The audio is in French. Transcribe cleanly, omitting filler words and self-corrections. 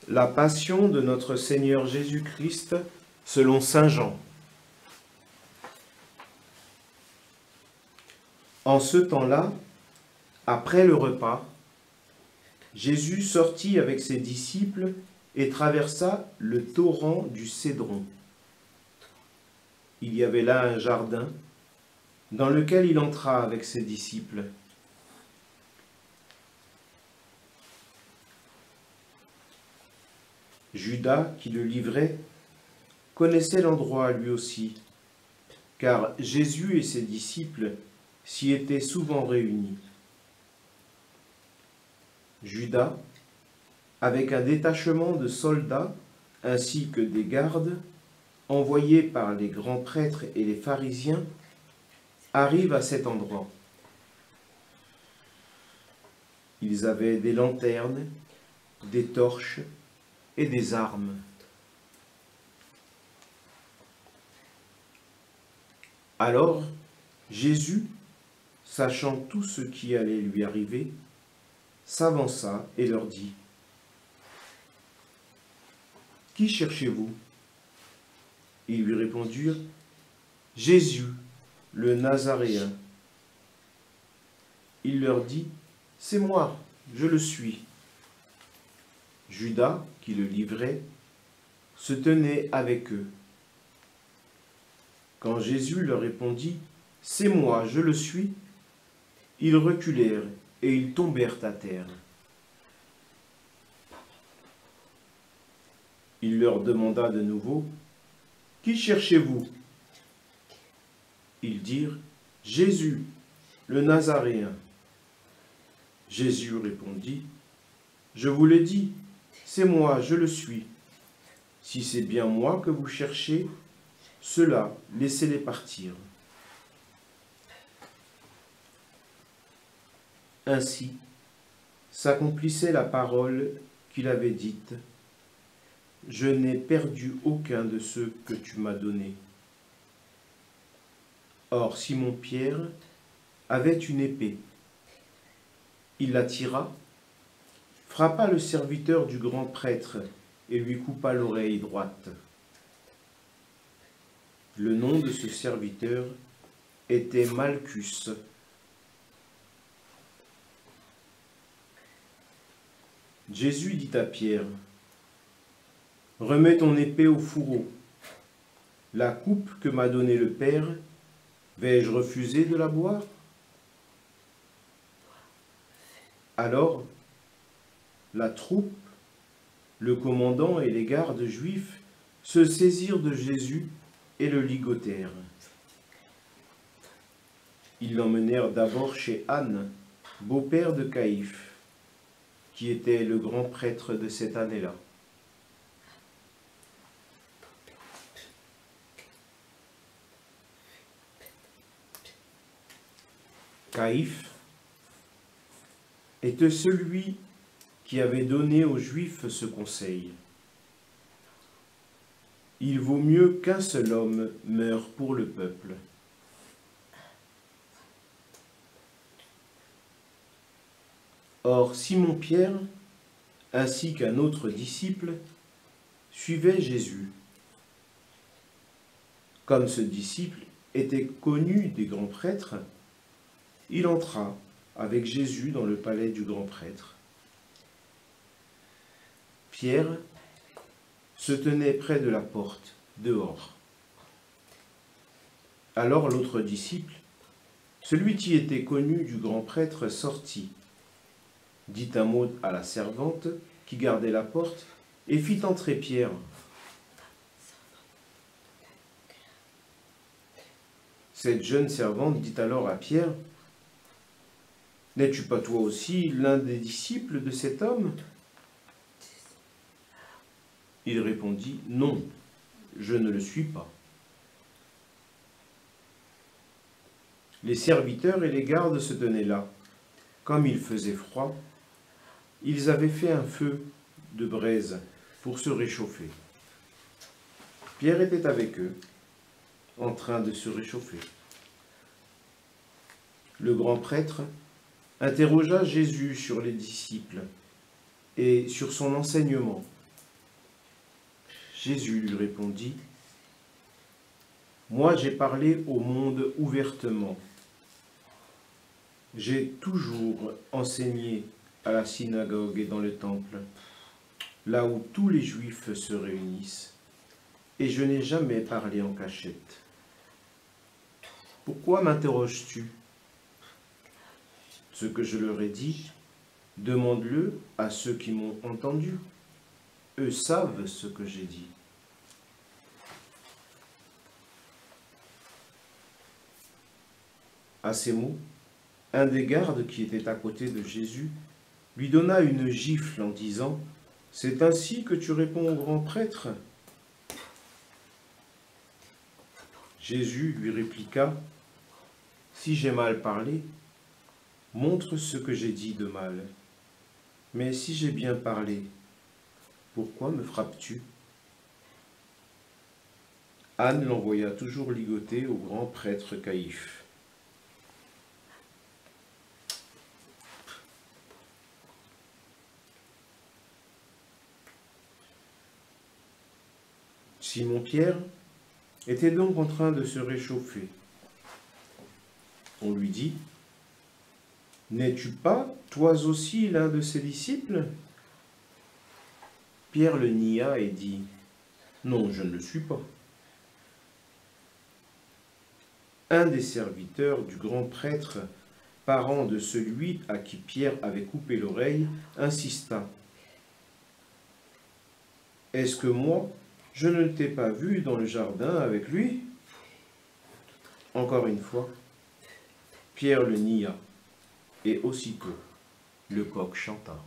La passion de notre Seigneur Jésus-Christ selon saint Jean. En ce temps-là, après le repas, Jésus sortit avec ses disciples et traversa le torrent du Cédron. Il y avait là un jardin dans lequel il entra avec ses disciples. Judas, qui le livrait, connaissait l'endroit lui aussi, car Jésus et ses disciples s'y étaient souvent réunis. Judas, avec un détachement de soldats ainsi que des gardes, envoyés par les grands prêtres et les pharisiens, arrive à cet endroit. Ils avaient des lanternes, des torches et des armes. Alors, Jésus, sachant tout ce qui allait lui arriver, s'avança et leur dit : « Qui cherchez-vous ? » Ils lui répondirent : « Jésus, le Nazaréen. » Il leur dit : « C'est moi, je le suis. » Judas, qui le livrait, se tenait avec eux. Quand Jésus leur répondit : « C'est moi, je le suis », ils reculèrent et ils tombèrent à terre. Il leur demanda de nouveau : « Qui cherchez-vous ? » Ils dirent : « Jésus, le Nazaréen. » Jésus répondit : « Je vous l'ai dit, c'est moi, je le suis. Si c'est bien moi que vous cherchez, ceux-là, laissez-les partir. » Ainsi s'accomplissait la parole qu'il avait dite : « Je n'ai perdu aucun de ceux que tu m'as donnés. » Or Simon-Pierre avait une épée. Il la tira, frappa le serviteur du grand prêtre et lui coupa l'oreille droite. Le nom de ce serviteur était Malchus. Jésus dit à Pierre : « Remets ton épée au fourreau. La coupe que m'a donnée le Père, vais-je refuser de la boire ? » Alors, la troupe, le commandant et les gardes juifs se saisirent de Jésus et le ligotèrent. Ils l'emmenèrent d'abord chez Anne, beau-père de Caïphe, qui était le grand prêtre de cette année-là. Caïphe était celui qui avait donné aux Juifs ce conseil : « Il vaut mieux qu'un seul homme meure pour le peuple. » Or Simon-Pierre, ainsi qu'un autre disciple, suivait Jésus. Comme ce disciple était connu des grands prêtres, il entra avec Jésus dans le palais du grand prêtre. Pierre se tenait près de la porte, dehors. Alors l'autre disciple, celui qui était connu du grand prêtre, sortit, dit un mot à la servante qui gardait la porte et fit entrer Pierre. Cette jeune servante dit alors à Pierre : « N'es-tu pas toi aussi l'un des disciples de cet homme ? » Il répondit : « Non, je ne le suis pas. » Les serviteurs et les gardes se tenaient là. Comme il faisait froid, ils avaient fait un feu de braise pour se réchauffer. Pierre était avec eux, en train de se réchauffer. Le grand prêtre interrogea Jésus sur les disciples et sur son enseignement. Jésus lui répondit, « Moi j'ai parlé au monde ouvertement. J'ai toujours enseigné à la synagogue et dans le temple, là où tous les Juifs se réunissent, et je n'ai jamais parlé en cachette. Pourquoi m'interroges-tu? Ce que je leur ai dit, demande-le à ceux qui m'ont entendu. Eux savent ce que j'ai dit. » À ces mots, un des gardes qui était à côté de Jésus lui donna une gifle en disant, « C'est ainsi que tu réponds au grand prêtre ?» Jésus lui répliqua, « Si j'ai mal parlé, montre ce que j'ai dit de mal. Mais si j'ai bien parlé, pourquoi me frappes-tu » Anne l'envoya toujours ligoter au grand prêtre Caïphe. Simon-Pierre était donc en train de se réchauffer. On lui dit, « N'es-tu pas, toi aussi, l'un de ses disciples ?» Pierre le nia et dit, « Non, je ne le suis pas. » Un des serviteurs du grand prêtre, parent de celui à qui Pierre avait coupé l'oreille, insista. « Est-ce que moi, je ne t'ai pas vu dans le jardin avec lui ?» Encore une fois, Pierre le nia, et aussitôt le coq chanta.